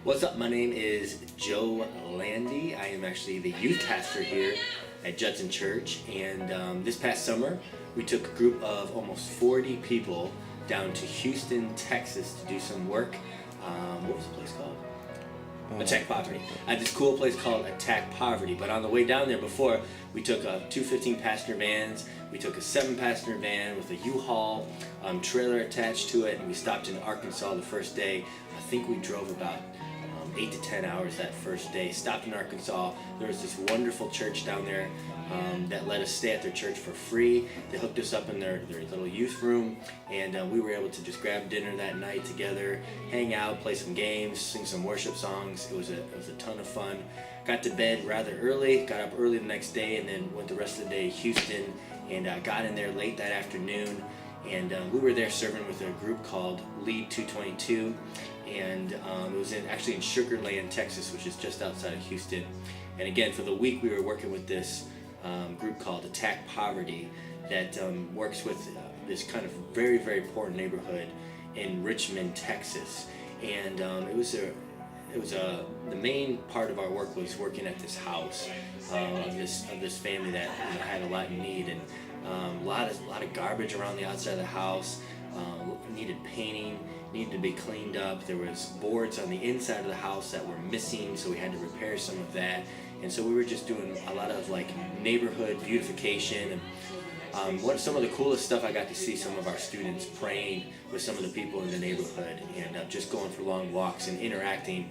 What's up? My name is Joe Landy. I am actually the youth pastor here at Judson Church, and this past summer we took a group of almost 40 people down to Houston, Texas to do some work. What was the place called? Attack Poverty. At this cool place called Attack Poverty. But on the way down there before, we took two 15-passenger vans, we took a 7-passenger van with a U-Haul trailer attached to it, and we stopped in Arkansas the first day. I think we drove about 8 to 10 hours that first day. Stopped in Arkansas. There was this wonderful church down there that let us stay at their church for free. They hooked us up in their little youth room, and we were able to just grab dinner that night together, hang out, play some games, sing some worship songs. It was a ton of fun. Got to bed rather early, got up early the next day, and then went the rest of the day to Houston, and got in there late that afternoon. And we were there serving with a group called Lead 222, and it was actually in Sugar Land, Texas, which is just outside of Houston. And again, for the week we were working with this group called Attack Poverty that works with this kind of very, very poor neighborhood in Richmond, Texas. And the main part of our work was working at this house of this family that had a lot in need, and a lot of garbage around the outside of the house, needed painting, needed to be cleaned up. There was boards on the inside of the house that were missing, so we had to repair some of that. And so we were just doing a lot of like neighborhood beautification. And some of the coolest stuff, I got to see some of our students praying with some of the people in the neighborhood, and just going for long walks and interacting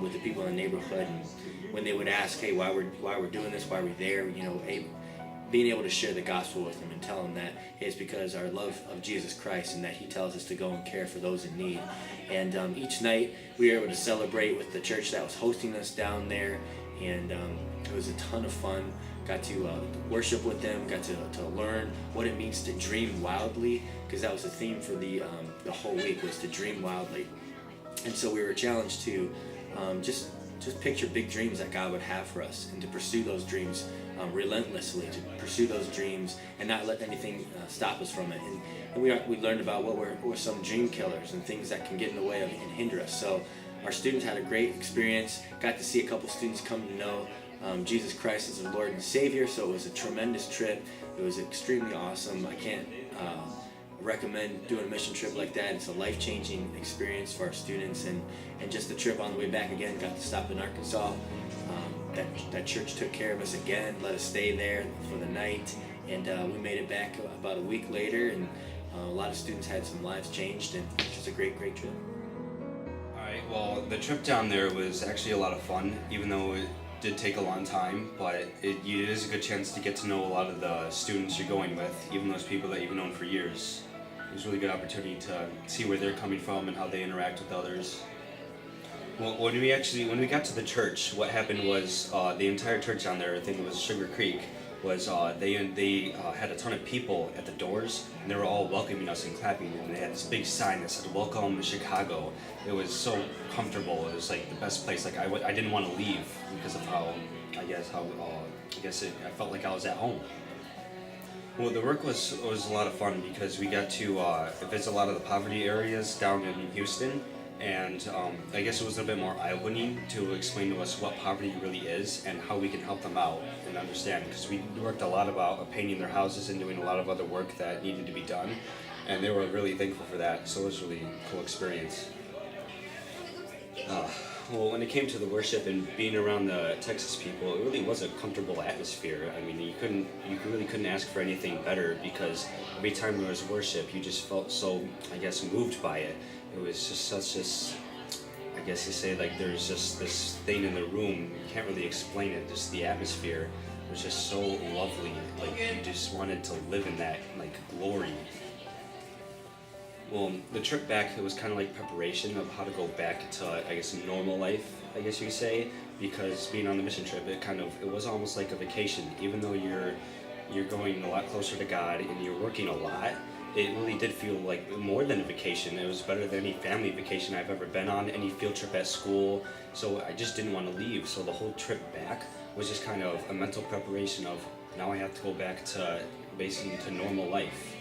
with the people in the neighborhood. And when they would ask, hey, why we're doing this, why we're there, being able to share the gospel with them and tell them that it's because our love of Jesus Christ, and that He tells us to go and care for those in need. And each night we were able to celebrate with the church that was hosting us down there, and it was a ton of fun. Got to worship with them, got to learn what it means to dream wildly, because that was the theme for the whole week, was to dream wildly. And so we were challenged to just picture big dreams that God would have for us, and to pursue those dreams relentlessly, to pursue those dreams and not let anything stop us from it. And we learned about what were some dream killers and things that can get in the way of and hinder us. So our students had a great experience. Got to see a couple students come to know Jesus Christ as their Lord and Savior. So it was a tremendous trip. It was extremely awesome. I can't recommend doing a mission trip like that. It's a life-changing experience for our students, and just the trip on the way back again, got to stop in Arkansas. That church took care of us again, let us stay there for the night, and we made it back about a week later, and a lot of students had some lives changed, and it was a great trip. Alright, well, the trip down there was actually a lot of fun, even though it did take a long time, but it is a good chance to get to know a lot of the students you're going with, even those people that you've known for years. It was a really good opportunity to see where they're coming from and how they interact with others. Well, when we got to the church, what happened was the entire church down there, I think it was Sugar Creek, was they had a ton of people at the doors, and they were all welcoming us and clapping, and they had this big sign that said "Welcome to Chicago." It was so comfortable. It was like the best place. Like I didn't want to leave because of how I felt like I was at home. Well, the work was a lot of fun because we got to visit a lot of the poverty areas down in Houston. And I guess it was a little bit more eye-opening to explain to us what poverty really is and how we can help them out and understand, because we worked a lot about painting their houses and doing a lot of other work that needed to be done, and they were really thankful for that, so it was a really cool experience. Well, when it came to the worship and being around the Texas people, it really was a comfortable atmosphere. I mean, you really couldn't ask for anything better, because every time there was worship, you just felt so, I guess, moved by it. It was just such this, I guess you say, like there's just this thing in the room, you can't really explain it, just the atmosphere was just so lovely, like you just wanted to live in that, like, glory. Well, the trip back, it was kind of like preparation of how to go back to, I guess, normal life, I guess you could say, because being on the mission trip, it was almost like a vacation. Even though you're going a lot closer to God and you're working a lot, it really did feel like more than a vacation. It was better than any family vacation I've ever been on, any field trip at school, so I just didn't want to leave. So the whole trip back was just kind of a mental preparation of, now I have to go back to basically to normal life.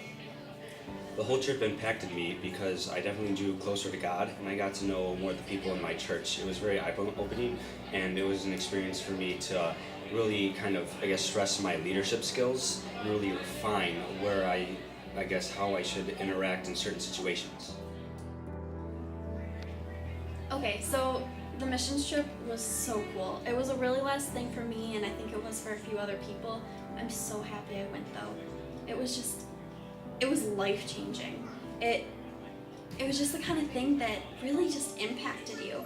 The whole trip impacted me because I definitely drew closer to God and I got to know more of the people in my church. It was very eye-opening, and it was an experience for me to really kind of, I guess, stress my leadership skills, really refine where I guess, how I should interact in certain situations. Okay, so the missions trip was so cool. It was a really last thing for me, and I think it was for a few other people. I'm so happy I went though. It was life-changing. It was just the kind of thing that really just impacted you.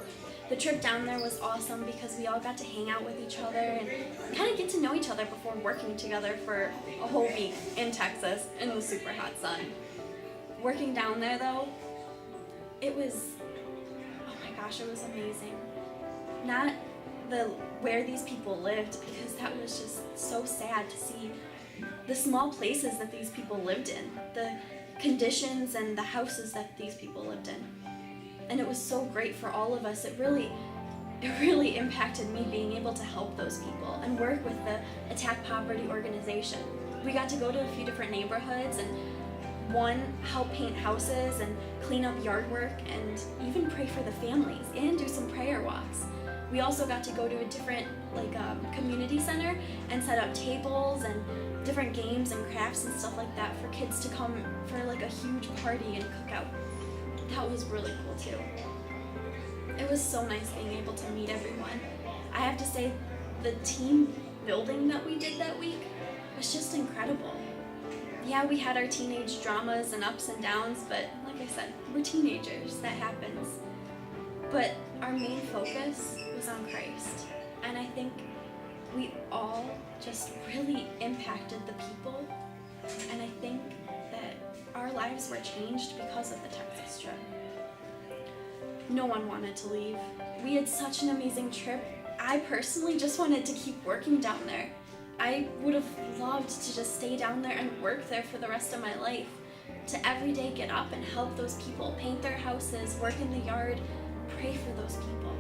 The trip down there was awesome because we all got to hang out with each other and kind of get to know each other before working together for a whole week in Texas in the super hot sun. Working down there though, it was, oh my gosh, it was amazing. Not where these people lived, because that was just so sad to see the small places that these people lived in, the conditions and the houses that these people lived in. And it was so great for all of us. It really impacted me being able to help those people and work with the Attack Poverty organization. We got to go to a few different neighborhoods and help paint houses and clean up yard work and even pray for the families and do some prayer walks. We also got to go to a different community center and set up tables and different games and crafts and stuff like that for kids to come for like a huge party and cookout. That was really cool too. It was so nice being able to meet everyone. I have to say, the team building that we did that week was just incredible. Yeah, we had our teenage dramas and ups and downs, but like I said, we're teenagers, that happens. But our main focus was on Christ, and I think we all just really impacted the people, and I think that our lives were changed because of the Texas trip. No one wanted to leave. We had such an amazing trip. I personally just wanted to keep working down there. I would have loved to just stay down there and work there for the rest of my life. To every day get up and help those people, paint their houses, work in the yard, pray for those people.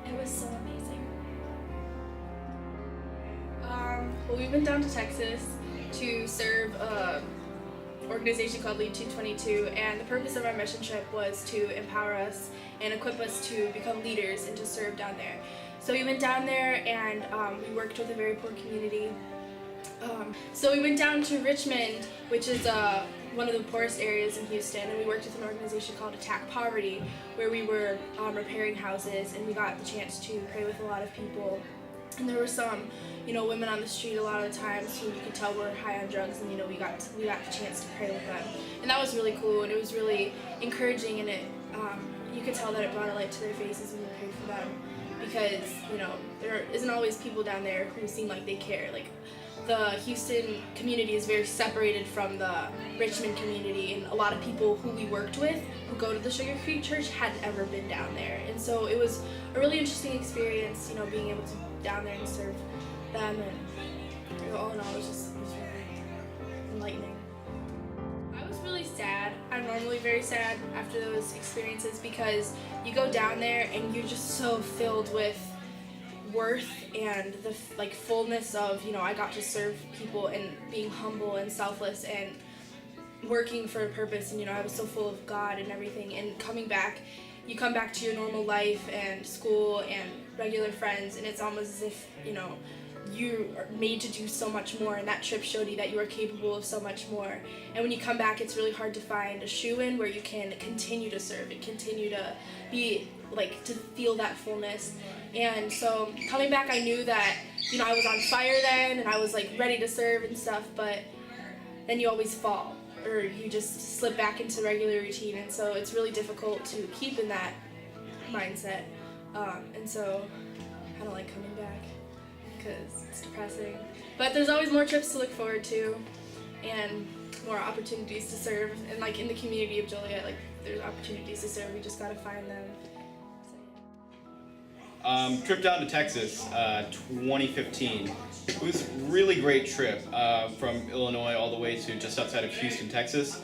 It was so amazing. Well, we went down to Texas to serve an organization called Lead 222, and the purpose of our mission trip was to empower us and equip us to become leaders and to serve down there. So we went down there and we worked with a very poor community. So we went down to Richmond, which is one of the poorest areas in Houston, and we worked with an organization called Attack Poverty, where we were repairing houses, and we got the chance to pray with a lot of people. And there were some, women on the street a lot of the times who you could tell were high on drugs, and we got the chance to pray with them, and that was really cool, and it was really encouraging, and it you could tell that it brought a light to their faces when we prayed for them, because there isn't always people down there who seem like they care. Like, the Houston community is very separated from the Richmond community, and a lot of people who we worked with who go to the Sugar Creek Church hadn't ever been down there, and so it was a really interesting experience, being able to down there and serve them, and all in all, it was really enlightening. I was really sad. I'm normally very sad after those experiences because you go down there and you're just so filled with worth and the fullness of, I got to serve people and being humble and selfless and working for a purpose, and I was so full of God and everything, and coming back, you come back to your normal life and school and regular friends, and it's almost as if, you are made to do so much more, and that trip showed you that you are capable of so much more. And when you come back, it's really hard to find a shoe-in where you can continue to serve and continue to be, to feel that fullness. And so coming back, I knew that, I was on fire then, and I was ready to serve and stuff, but then you always fall, or you just slip back into regular routine, and so it's really difficult to keep in that mindset. And so I don't like coming back because it's depressing. But there's always more trips to look forward to and more opportunities to serve. And in the community of Joliet, there's opportunities to serve. We just gotta find them. Trip down to Texas, 2015. It was a really great trip from Illinois all the way to just outside of Houston, Texas.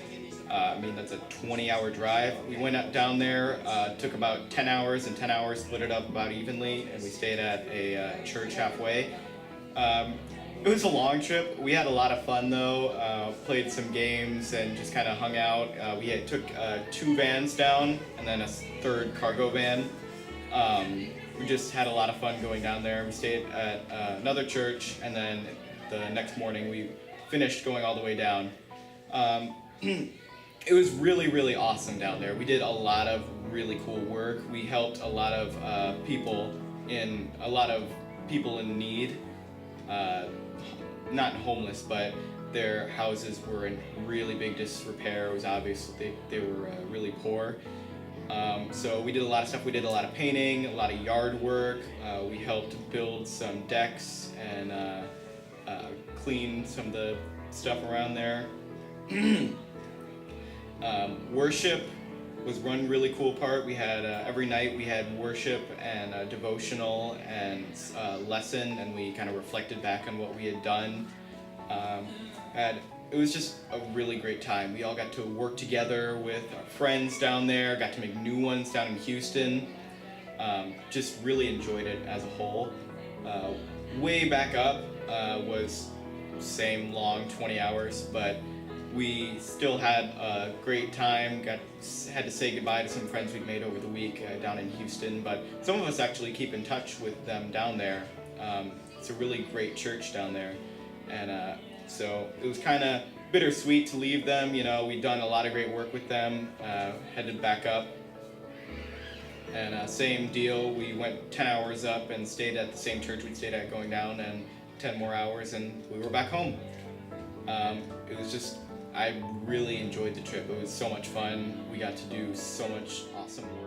That's a 20-hour drive. We went out down there, took about 10 hours, and 10 hours split it up about evenly, and we stayed at a church halfway. It was a long trip. We had a lot of fun though. Played some games and just kind of hung out. Took 2 vans down and then a third cargo van. We just had a lot of fun going down there. We stayed at another church, and then the next morning we finished going all the way down. It was really, really awesome down there. We did a lot of really cool work. We helped a lot of people in need. Not homeless, but their houses were in really big disrepair. It was obvious that they were really poor. So we did a lot of stuff. We did a lot of painting, a lot of yard work. We helped build some decks and clean some of the stuff around there. Worship was one really cool part. We had every night we had worship and devotional and lesson, and we kind of reflected back on what we had done. It was just a really great time. We all got to work together with our friends down there, got to make new ones down in Houston. Just really enjoyed it as a whole. Way back up was same long 20 hours, but we still had a great time. Had to say goodbye to some friends we'd made over the week down in Houston, but some of us actually keep in touch with them down there. It's a really great church down there, and so it was kind of bittersweet to leave them. You know, we'd done a lot of great work with them. Headed back up, and same deal. We went 10 hours up and stayed at the same church we'd stayed at going down, and 10 more hours, and we were back home. It was just, I really enjoyed the trip. It was so much fun. We got to do so much awesome work.